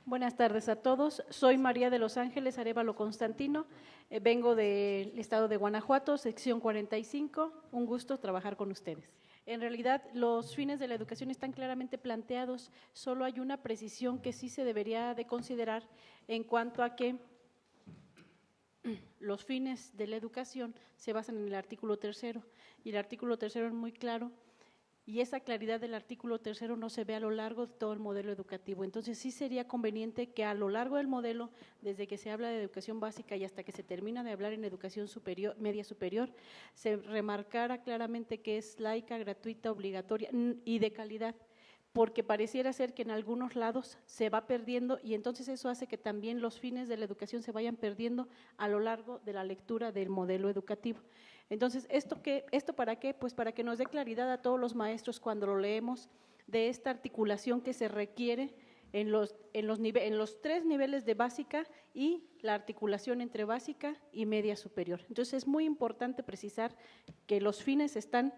Buenas tardes a todos. Soy María de los Ángeles Arévalo Constantino. Vengo del estado de Guanajuato, sección 45. Un gusto trabajar con ustedes. En realidad, los fines de la educación están claramente planteados. Solo hay una precisión que sí se debería de considerar en cuanto a que los fines de la educación se basan en el artículo 3º y el artículo 3º es muy claro. Y esa claridad del artículo 3º no se ve a lo largo de todo el modelo educativo. Entonces, sí sería conveniente que a lo largo del modelo, desde que se habla de educación básica y hasta que se termina de hablar en educación superior, media superior, se remarcara claramente que es laica, gratuita, obligatoria y de calidad, porque pareciera ser que en algunos lados se va perdiendo y entonces eso hace que también los fines de la educación se vayan perdiendo a lo largo de la lectura del modelo educativo. Entonces, ¿esto para qué? Pues para que nos dé claridad a todos los maestros cuando lo leemos de esta articulación que se requiere en los 3 niveles de básica y la articulación entre básica y media superior. Entonces, es muy importante precisar que los fines están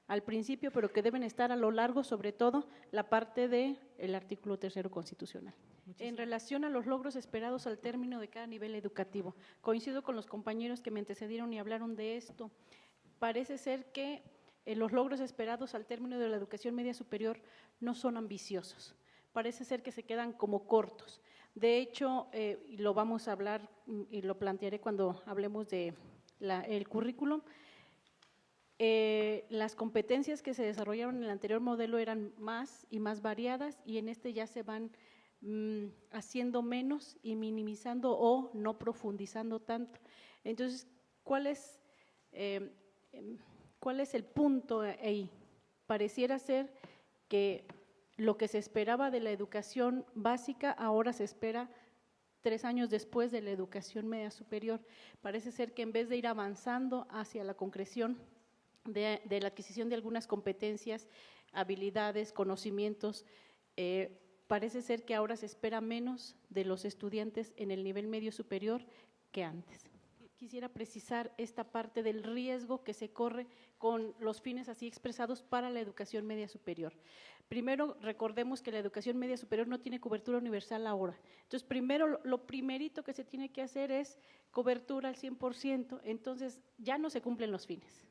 al principio, pero que deben estar a lo largo, sobre todo la parte del artículo 3º constitucional. En relación a los logros esperados al término de cada nivel educativo, coincido con los compañeros que me antecedieron y hablaron de esto. Parece ser que los logros esperados al término de la educación media superior no son ambiciosos, parece ser que se quedan como cortos. De hecho, y lo vamos a hablar y lo plantearé cuando hablemos de el currículum, las competencias que se desarrollaron en el anterior modelo eran más y más variadas y en este ya se van haciendo menos y minimizando o no profundizando tanto. Entonces, ¿cuál es el punto ahí? Pareciera ser que lo que se esperaba de la educación básica ahora se espera 3 años después de la educación media superior. Parece ser que en vez de ir avanzando hacia la concreción de la adquisición de algunas competencias, habilidades, conocimientos, parece ser que ahora se espera menos de los estudiantes en el nivel medio superior que antes. Quisiera precisar esta parte del riesgo que se corre con los fines así expresados para la educación media superior. Primero, recordemos que la educación media superior no tiene cobertura universal ahora. Entonces, primero, lo primerito que se tiene que hacer es cobertura al 100%, entonces ya no se cumplen los fines.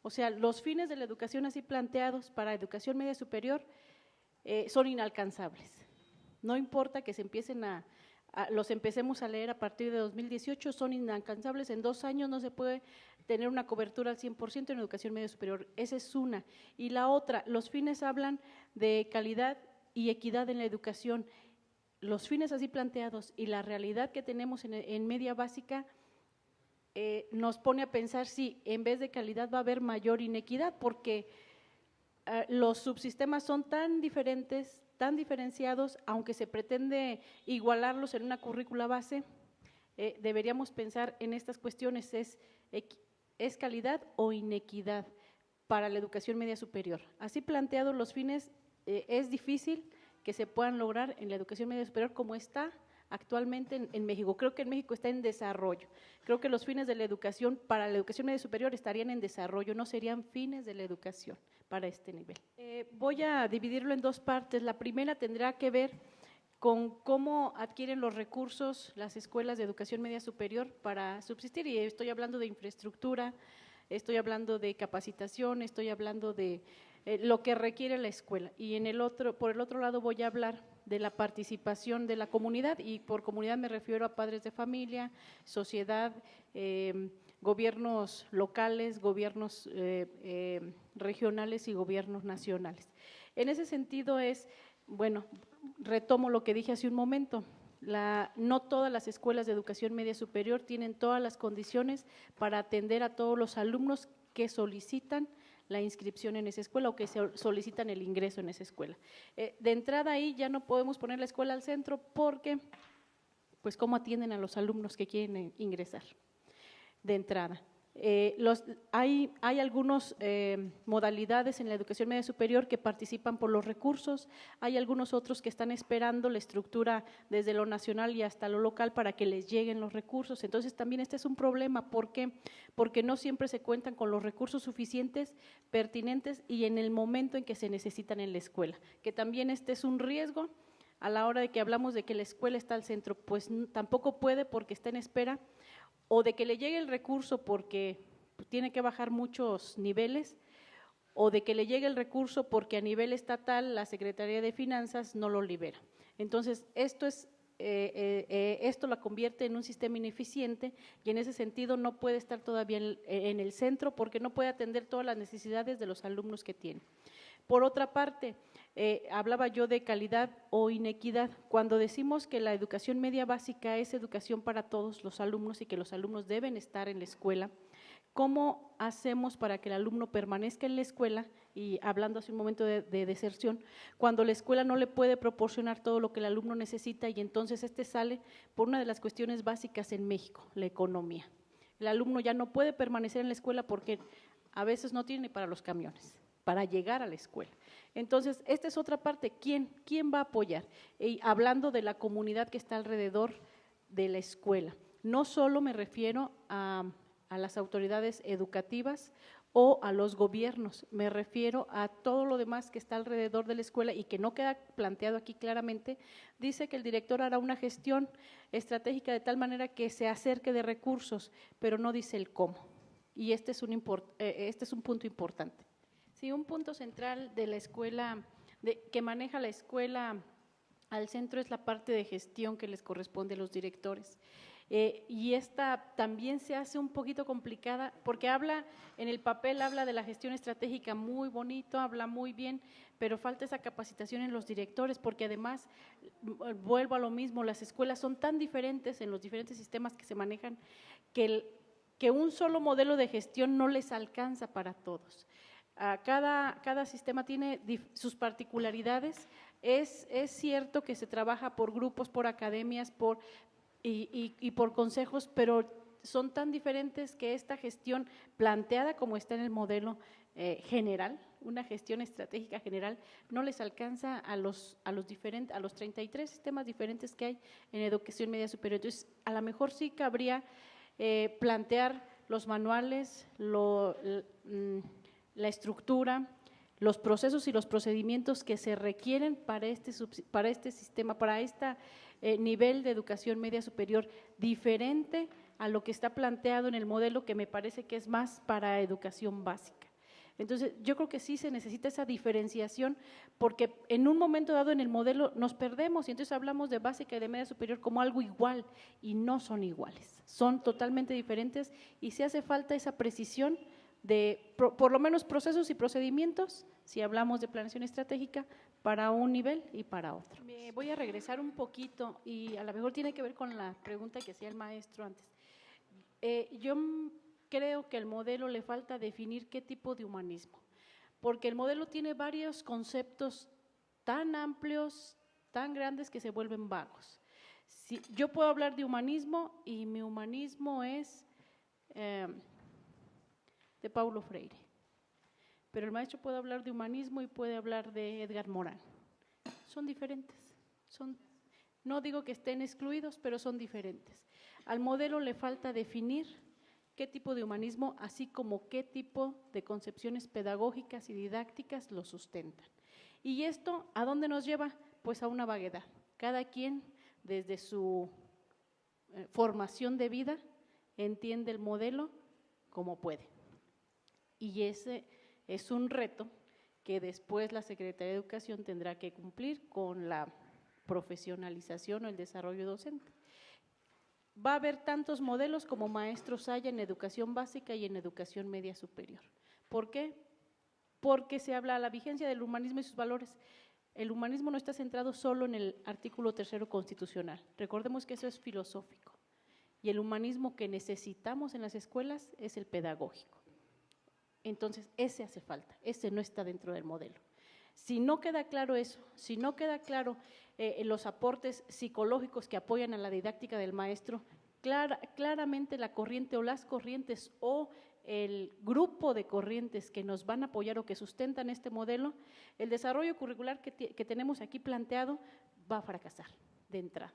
O sea, los fines de la educación así planteados para educación media superior son inalcanzables. No importa que se empiecen los empecemos a leer a partir de 2018, son inalcanzables. En 2 años no se puede tener una cobertura al 100% en educación media superior. Esa es una. Y la otra, los fines hablan de calidad y equidad en la educación. Los fines así planteados y la realidad que tenemos en media básica nos pone a pensar si en vez de calidad va a haber mayor inequidad, porque los subsistemas son tan diferentes, tan diferenciados, aunque se pretende igualarlos en una currícula base, deberíamos pensar en estas cuestiones, ¿es calidad o inequidad para la educación media superior? Así planteados los fines, es difícil que se puedan lograr en la educación media superior como está actualmente en México. Creo que en México está en desarrollo. Creo que los fines de la educación para la educación media superior estarían en desarrollo, no serían fines de la educación para este nivel. Voy a dividirlo en 2 partes. La primera tendrá que ver con cómo adquieren los recursos las escuelas de educación media superior para subsistir, y estoy hablando de infraestructura, estoy hablando de capacitación, estoy hablando de lo que requiere la escuela. Y por el otro lado voy a hablar de la participación de la comunidad, y por comunidad me refiero a padres de familia, sociedad, gobiernos locales, gobiernos regionales y gobiernos nacionales. En ese sentido bueno, retomo lo que dije hace un momento, no todas las escuelas de educación media superior tienen todas las condiciones para atender a todos los alumnos que solicitan la inscripción en esa escuela o que solicitan el ingreso en esa escuela. De entrada ahí ya no podemos poner la escuela al centro porque, pues, ¿cómo atienden a los alumnos que quieren ingresar? De entrada. Hay algunas modalidades en la educación media superior que participan por los recursos, hay algunos otros que están esperando la estructura desde lo nacional y hasta lo local para que les lleguen los recursos. Entonces, también este es un problema. ¿Por qué? Porque no siempre se cuentan con los recursos suficientes, pertinentes y en el momento en que se necesitan en la escuela, que también este es un riesgo a la hora de que hablamos de que la escuela está al centro, pues tampoco puede porque está en espera, o de que le llegue el recurso porque tiene que bajar muchos niveles, o de que le llegue el recurso porque a nivel estatal la Secretaría de Finanzas no lo libera. Entonces, esto la convierte en un sistema ineficiente y en ese sentido no puede estar todavía en el centro porque no puede atender todas las necesidades de los alumnos que tiene. Por otra parte, hablaba yo de calidad o inequidad. Cuando decimos que la educación media básica es educación para todos los alumnos y que los alumnos deben estar en la escuela, ¿cómo hacemos para que el alumno permanezca en la escuela? Y hablando hace un momento de deserción, cuando la escuela no le puede proporcionar todo lo que el alumno necesita y entonces sale por una de las cuestiones básicas en México, la economía. El alumno ya no puede permanecer en la escuela porque a veces no tiene para los camiones, para llegar a la escuela. Entonces, esta es otra parte, ¿quién va a apoyar? Y hablando de la comunidad que está alrededor de la escuela, no solo me refiero a las autoridades educativas o a los gobiernos, me refiero a todo lo demás que está alrededor de la escuela y que no queda planteado aquí claramente. Dice que el director hará una gestión estratégica de tal manera que se acerque de recursos, pero no dice el cómo, y este es un punto importante. Sí, un punto central de la escuela, que maneja la escuela al centro, es la parte de gestión que les corresponde a los directores. Y esta también se hace un poquito complicada porque en el papel habla de la gestión estratégica muy bonito, habla muy bien, pero falta esa capacitación en los directores porque además, vuelvo a lo mismo, las escuelas son tan diferentes en los diferentes sistemas que se manejan que un solo modelo de gestión no les alcanza para todos. Cada sistema tiene sus particularidades. Es cierto que se trabaja por grupos, por academias, y por consejos, pero son tan diferentes que esta gestión planteada como está en el modelo general, una gestión estratégica general, no les alcanza a los 33 sistemas diferentes que hay en educación media superior. Entonces, a lo mejor sí cabría plantear los manuales, la estructura, los procesos y los procedimientos que se requieren para este sistema, para este nivel de educación media superior, diferente a lo que está planteado en el modelo, que me parece que es más para educación básica. Entonces, yo creo que sí se necesita esa diferenciación, porque en un momento dado en el modelo nos perdemos y entonces hablamos de básica y de media superior como algo igual, y no son iguales, son totalmente diferentes y se hace falta esa precisión de por lo menos procesos y procedimientos, si hablamos de planeación estratégica, para un nivel y para otro. Me voy a regresar un poquito y a lo mejor tiene que ver con la pregunta que hacía el maestro antes. Yo creo que al modelo le falta definir qué tipo de humanismo, porque el modelo tiene varios conceptos tan amplios, tan grandes que se vuelven vagos. Yo puedo hablar de humanismo y mi humanismo es de Paulo Freire, pero el maestro puede hablar de humanismo y puede hablar de Edgar Morán. Son diferentes, no digo que estén excluidos, pero son diferentes. Al modelo le falta definir qué tipo de humanismo, así como qué tipo de concepciones pedagógicas y didácticas lo sustentan. ¿Y esto a dónde nos lleva? Pues a una vaguedad. Cada quien, desde su formación de vida, entiende el modelo como puede. Y ese es un reto que después la Secretaría de Educación tendrá que cumplir con la profesionalización o el desarrollo docente. Va a haber tantos modelos como maestros haya en educación básica y en educación media superior. ¿Por qué? Porque se habla de la vigencia del humanismo y sus valores. El humanismo no está centrado solo en el artículo 3º constitucional. Recordemos que eso es filosófico. Y el humanismo que necesitamos en las escuelas es el pedagógico. Entonces, ese hace falta, ese no está dentro del modelo. Si no queda claro eso, si no queda claro los aportes psicológicos que apoyan a la didáctica del maestro, claramente la corriente o las corrientes o el grupo de corrientes que nos van a apoyar o que sustentan este modelo, el desarrollo curricular que tenemos aquí planteado va a fracasar de entrada.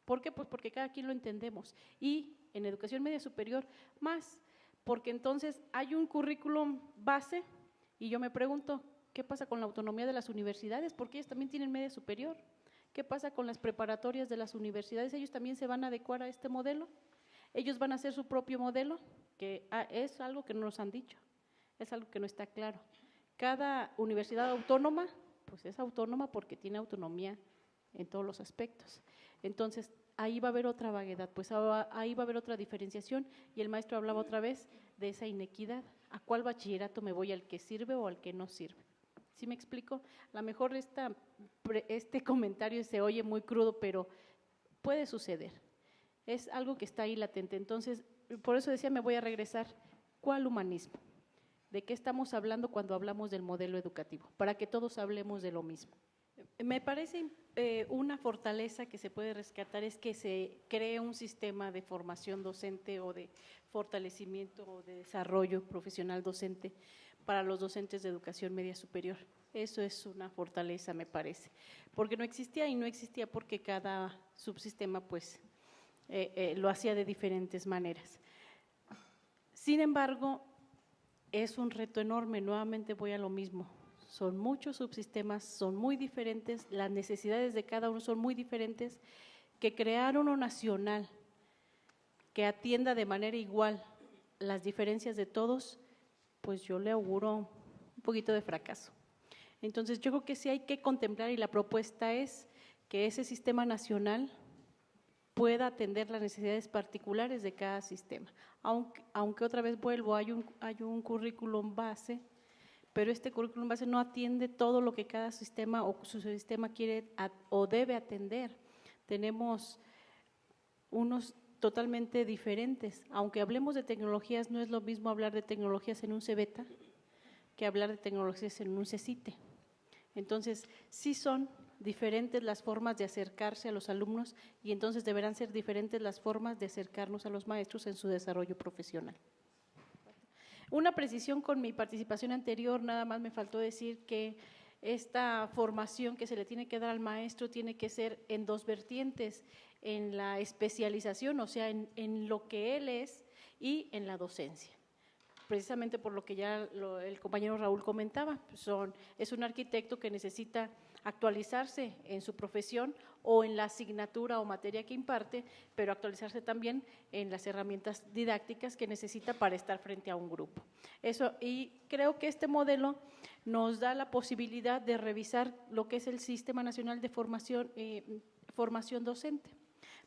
¿Por qué? Pues porque cada quien lo entendemos y en educación media superior más, porque entonces hay un currículum base y yo me pregunto, ¿qué pasa con la autonomía de las universidades? Porque ellas también tienen media superior ¿Qué pasa con las preparatorias de las universidades? ¿Ellos también se van a adecuar a este modelo? ¿Ellos van a hacer su propio modelo? Que es algo que no nos han dicho, es algo que no está claro. Cada universidad autónoma, pues es autónoma porque tiene autonomía en todos los aspectos. Entonces, ahí va a haber otra vaguedad, pues ahí va a haber otra diferenciación, y el maestro hablaba otra vez de esa inequidad. ¿A cuál bachillerato me voy? ¿Al que sirve o al que no sirve? ¿Sí me explico? A lo mejor este comentario se oye muy crudo, pero puede suceder. Es algo que está ahí latente. Entonces, por eso decía, me voy a regresar. ¿Cuál humanismo? ¿De qué estamos hablando cuando hablamos del modelo educativo? Para que todos hablemos de lo mismo. Me parece una fortaleza que se puede rescatar es que se cree un sistema de formación docente o de fortalecimiento o de desarrollo profesional docente para los docentes de educación media superior. Eso es una fortaleza, me parece, porque no existía, y no existía porque cada subsistema pues lo hacía de diferentes maneras. Sin embargo, es un reto enorme, nuevamente voy a lo mismo. Son muchos subsistemas, son muy diferentes, las necesidades de cada uno son muy diferentes, que crear uno nacional que atienda de manera igual las diferencias de todos, pues yo le auguro un poquito de fracaso. Entonces, yo creo que sí hay que contemplar, y la propuesta es que ese sistema nacional pueda atender las necesidades particulares de cada sistema. Aunque otra vez vuelvo, hay un currículum base, pero este currículum base no atiende todo lo que cada sistema o su sistema quiere o debe atender. Tenemos unos totalmente diferentes. Aunque hablemos de tecnologías, no es lo mismo hablar de tecnologías en un CEBETA que hablar de tecnologías en un CECITE. Entonces, sí son diferentes las formas de acercarse a los alumnos, y entonces deberán ser diferentes las formas de acercarnos a los maestros en su desarrollo profesional. Una precisión con mi participación anterior, nada más me faltó decir que esta formación que se le tiene que dar al maestro tiene que ser en dos vertientes, en la especialización, o sea, en lo que él es, y en la docencia. Precisamente por lo que ya el compañero Raúl comentaba, es un arquitecto que necesita actualizarse en su profesión o en la asignatura o materia que imparte, pero actualizarse también en las herramientas didácticas que necesita para estar frente a un grupo. Y creo que este modelo nos da la posibilidad de revisar lo que es el Sistema Nacional de Formación Docente.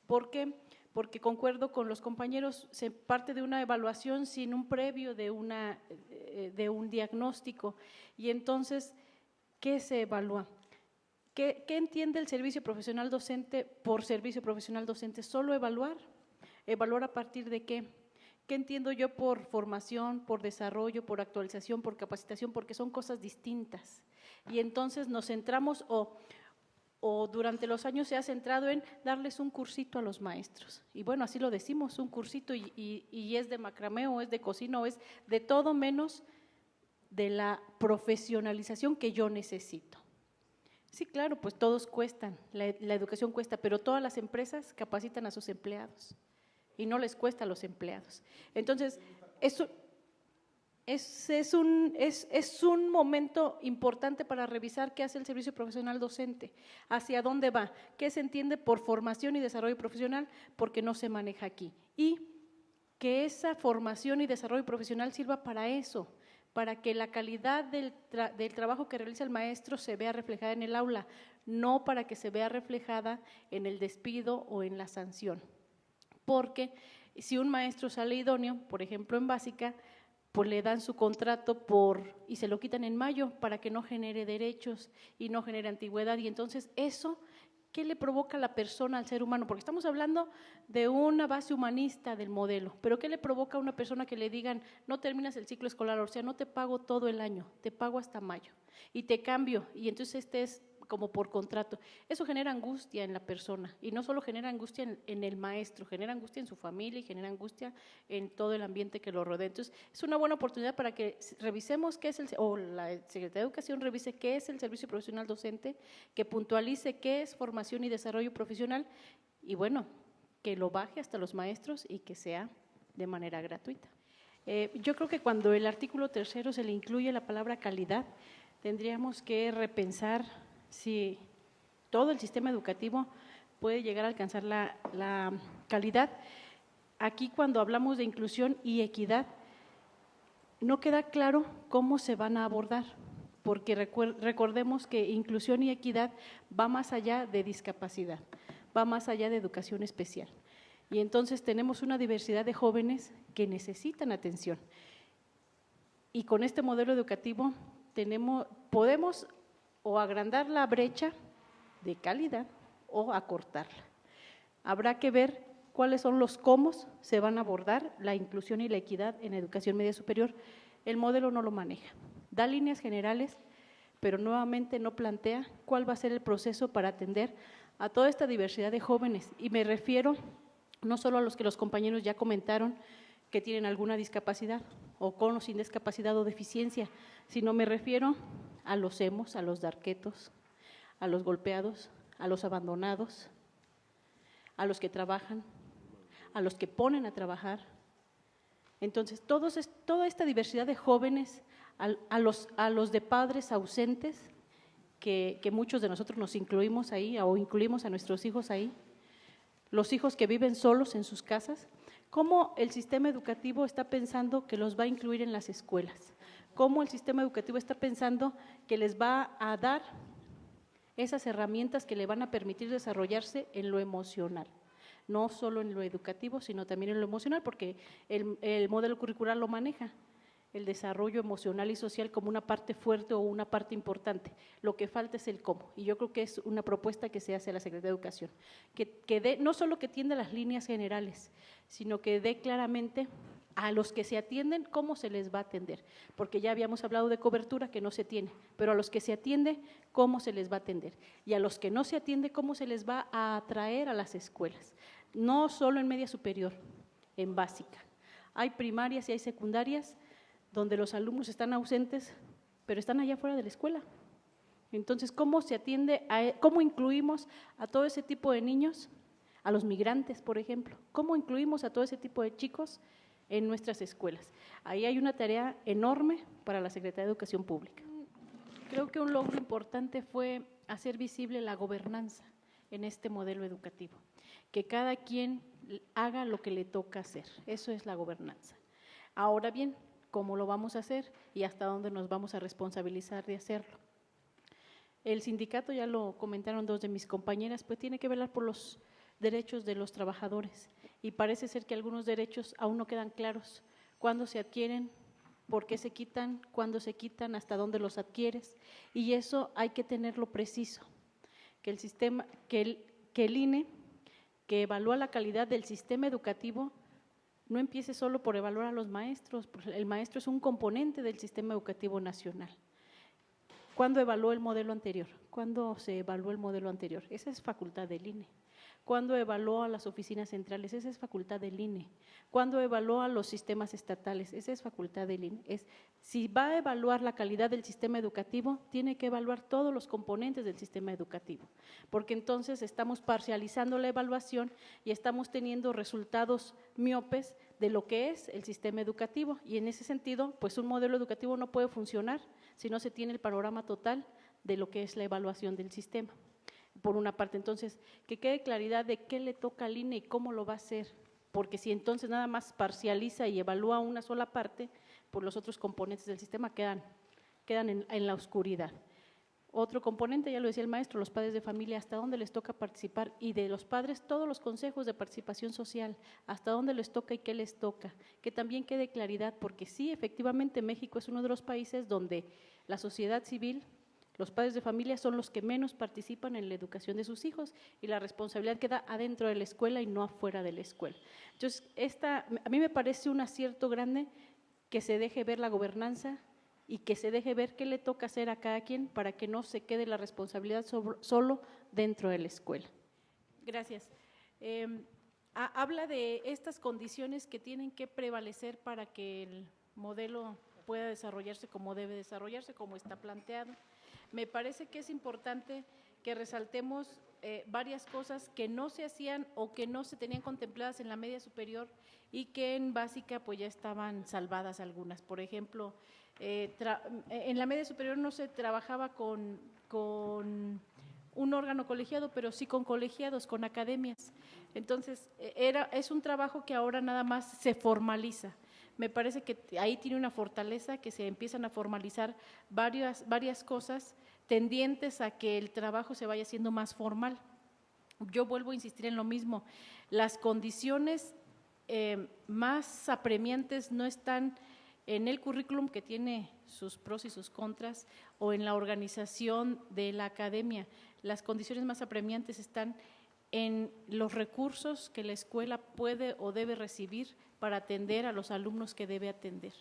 ¿Por qué? Porque concuerdo con los compañeros, se parte de una evaluación sin un previo de un diagnóstico, y entonces, ¿qué se evalúa? ¿Qué entiende el servicio profesional docente por servicio profesional docente? ¿Solo evaluar? ¿Evaluar a partir de qué? ¿Qué entiendo yo por formación, por desarrollo, por actualización, por capacitación? Porque son cosas distintas. Y entonces nos centramos o durante los años se ha centrado en darles un cursito a los maestros. Y bueno, así lo decimos, un cursito, y es de macramé o es de cocina o es de todo menos de la profesionalización que yo necesito. Sí, claro, pues todos cuestan, la educación cuesta, pero todas las empresas capacitan a sus empleados y no les cuesta a los empleados. Entonces, eso es un momento importante para revisar qué hace el servicio profesional docente, hacia dónde va, qué se entiende por formación y desarrollo profesional, porque no se maneja aquí. Y que esa formación y desarrollo profesional sirva para eso, para que la calidad del trabajo que realiza el maestro se vea reflejada en el aula, no para que se vea reflejada en el despido o en la sanción. Porque si un maestro sale idóneo, por ejemplo en básica, pues le dan su contrato y se lo quitan en mayo para que no genere derechos y no genere antigüedad, y entonces eso, ¿qué le provoca a la persona, al ser humano? Porque estamos hablando de una base humanista del modelo, pero ¿qué le provoca a una persona que le digan, no terminas el ciclo escolar, o sea, no te pago todo el año, te pago hasta mayo y te cambio, y entonces es como por contrato? Eso genera angustia en la persona, y no solo genera angustia en el maestro, genera angustia en su familia y genera angustia en todo el ambiente que lo rodea. Entonces, es una buena oportunidad para que revisemos qué es o la Secretaría de Educación revise qué es el servicio profesional docente, que puntualice qué es formación y desarrollo profesional, y bueno, que lo baje hasta los maestros y que sea de manera gratuita. Yo creo que cuando el artículo 3 se le incluye la palabra calidad, tendríamos que repensar si todo el sistema educativo puede llegar a alcanzar la calidad. Aquí cuando hablamos de inclusión y equidad, no queda claro cómo se van a abordar, porque recordemos que inclusión y equidad va más allá de discapacidad, va más allá de educación especial. Y entonces tenemos una diversidad de jóvenes que necesitan atención. Y con este modelo educativo podemos o agrandar la brecha de calidad o acortarla. Habrá que ver cuáles son los cómo se van a abordar la inclusión y la equidad en educación media superior. El modelo no lo maneja, da líneas generales, pero nuevamente no plantea cuál va a ser el proceso para atender a toda esta diversidad de jóvenes. Y me refiero no solo a los que los compañeros ya comentaron que tienen alguna discapacidad o con o sin discapacidad o deficiencia, sino me refiero a los emos, a los darquetos, a los golpeados, a los abandonados, a los que trabajan, a los que ponen a trabajar. Entonces, toda esta diversidad de jóvenes, a los de padres ausentes, que muchos de nosotros nos incluimos ahí o incluimos a nuestros hijos ahí, los hijos que viven solos en sus casas, cómo el sistema educativo está pensando que los va a incluir en las escuelas, cómo el sistema educativo está pensando que les va a dar esas herramientas que le van a permitir desarrollarse en lo emocional, no solo en lo educativo, sino también en lo emocional, porque el modelo curricular lo maneja, el desarrollo emocional y social como una parte fuerte o una parte importante. Lo que falta es el cómo, y yo creo que es una propuesta que se hace a la Secretaría de Educación, que dé, no solo que tienda las líneas generales, sino que dé claramente a los que se atienden cómo se les va a atender, porque ya habíamos hablado de cobertura que no se tiene, pero a los que se atiende, cómo se les va a atender, y a los que no se atiende, cómo se les va a atraer a las escuelas, no solo en media superior, en básica. Hay primarias y hay secundarias donde los alumnos están ausentes, pero están allá fuera de la escuela. Entonces, ¿cómo se atiende, cómo incluimos a todo ese tipo de niños, a los migrantes, por ejemplo? ¿Cómo incluimos a todo ese tipo de chicos en nuestras escuelas? Ahí hay una tarea enorme para la Secretaría de Educación Pública. Creo que un logro importante fue hacer visible la gobernanza en este modelo educativo, que cada quien haga lo que le toca hacer, eso es la gobernanza. Ahora bien, ¿cómo lo vamos a hacer y hasta dónde nos vamos a responsabilizar de hacerlo? El sindicato, ya lo comentaron dos de mis compañeras, pues tiene que velar por los derechos de los trabajadores y parece ser que algunos derechos aún no quedan claros, cuándo se adquieren, por qué se quitan, cuándo se quitan, hasta dónde los adquieres, y eso hay que tenerlo preciso, que el sistema, que el INE, que evalúa la calidad del sistema educativo, no empiece solo por evaluar a los maestros, porque el maestro es un componente del sistema educativo nacional. ¿Cuándo evaluó el modelo anterior? ¿Cuándo se evaluó el modelo anterior? Esa es facultad del INE. ¿Cuándo evaluó a las oficinas centrales? Esa es facultad del INE. ¿Cuándo evaluó a los sistemas estatales? Esa es facultad del INE. Si va a evaluar la calidad del sistema educativo, tiene que evaluar todos los componentes del sistema educativo, porque entonces estamos parcializando la evaluación y estamos teniendo resultados miopes de lo que es el sistema educativo, y en ese sentido, pues un modelo educativo no puede funcionar si no se tiene el panorama total de lo que es la evaluación del sistema. Por una parte, entonces, que quede claridad de qué le toca al INE y cómo lo va a hacer, porque si entonces nada más parcializa y evalúa una sola parte, pues los otros componentes del sistema quedan en la oscuridad. Otro componente, ya lo decía el maestro, los padres de familia, hasta dónde les toca participar, y de los padres todos los consejos de participación social, hasta dónde les toca y qué les toca, que también quede claridad, porque sí, efectivamente México es uno de los países donde la sociedad civil, los padres de familia son los que menos participan en la educación de sus hijos y la responsabilidad queda adentro de la escuela y no afuera de la escuela. Entonces, a mí me parece un acierto grande que se deje ver la gobernanza y que se deje ver qué le toca hacer a cada quien para que no se quede la responsabilidad solo dentro de la escuela. Gracias. Habla de estas condiciones que tienen que prevalecer para que el modelo pueda desarrollarse como debe desarrollarse, como está planteado. Me parece que es importante que resaltemos varias cosas que no se hacían o que no se tenían contempladas en la media superior y que en básica pues ya estaban salvadas algunas. Por ejemplo, en la media superior no se trabajaba con un órgano colegiado, pero sí con colegiados, con academias. Entonces, es un trabajo que ahora nada más se formaliza. Me parece que ahí tiene una fortaleza, que se empiezan a formalizar varias cosas tendientes a que el trabajo se vaya haciendo más formal. Yo vuelvo a insistir en lo mismo, las condiciones más apremiantes no están en el currículum, que tiene sus pros y sus contras, o en la organización de la academia. Las condiciones más apremiantes están en los recursos que la escuela puede o debe recibir para atender a los alumnos que debe atender.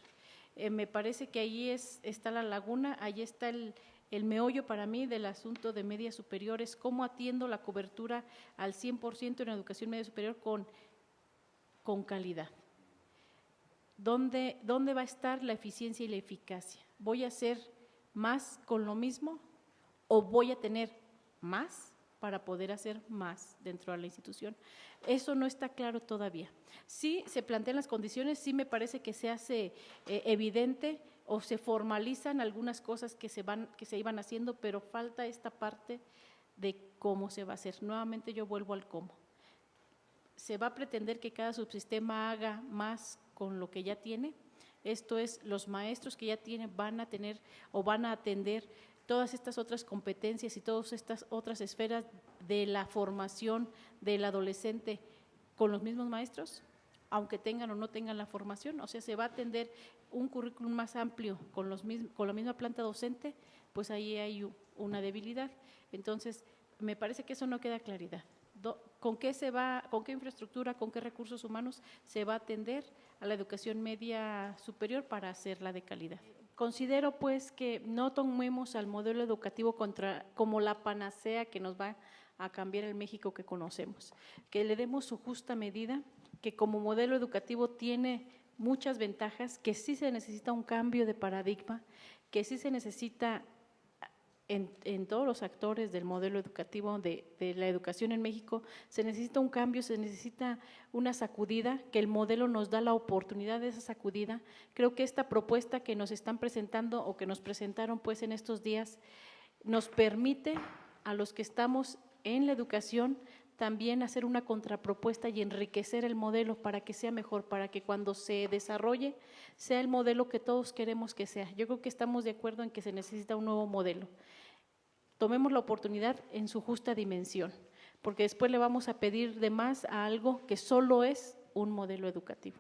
Me parece que ahí está la laguna, ahí está el meollo para mí del asunto de media superior, es cómo atiendo la cobertura al 100% en educación media superior con calidad. ¿Dónde va a estar la eficiencia y la eficacia? ¿Voy a hacer más con lo mismo o voy a tener más para poder hacer más dentro de la institución? Eso no está claro todavía. Sí se plantean las condiciones, sí me parece que se hace evidente o se formalizan algunas cosas que se iban haciendo, pero falta esta parte de cómo se va a hacer. Nuevamente yo vuelvo al cómo. Se va a pretender que cada subsistema haga más con lo que ya tiene. Esto es, los maestros que ya tienen van a tener o van a atender todas estas otras competencias y todas estas otras esferas de la formación del adolescente con los mismos maestros, aunque tengan o no tengan la formación. O sea, se va a atender un currículum más amplio con la misma planta docente, pues ahí hay una debilidad. Entonces, me parece que eso no queda claridad. ¿Con qué infraestructura, con qué recursos humanos se va a atender a la educación media superior para hacerla de calidad? Considero pues que no tomemos al modelo educativo como la panacea que nos va a cambiar el México que conocemos, que le demos su justa medida, que como modelo educativo tiene muchas ventajas, que sí se necesita un cambio de paradigma, que sí se necesita en todos los actores del modelo educativo de la educación en México, se necesita un cambio, se necesita una sacudida, que el modelo nos da la oportunidad de esa sacudida. Creo que esta propuesta que nos están presentando o que nos presentaron pues en estos días nos permite a los que estamos en la educación también hacer una contrapropuesta y enriquecer el modelo para que sea mejor, para que cuando se desarrolle sea el modelo que todos queremos que sea. Yo creo que estamos de acuerdo en que se necesita un nuevo modelo. Tomemos la oportunidad en su justa dimensión, porque después le vamos a pedir de más a algo que solo es un modelo educativo.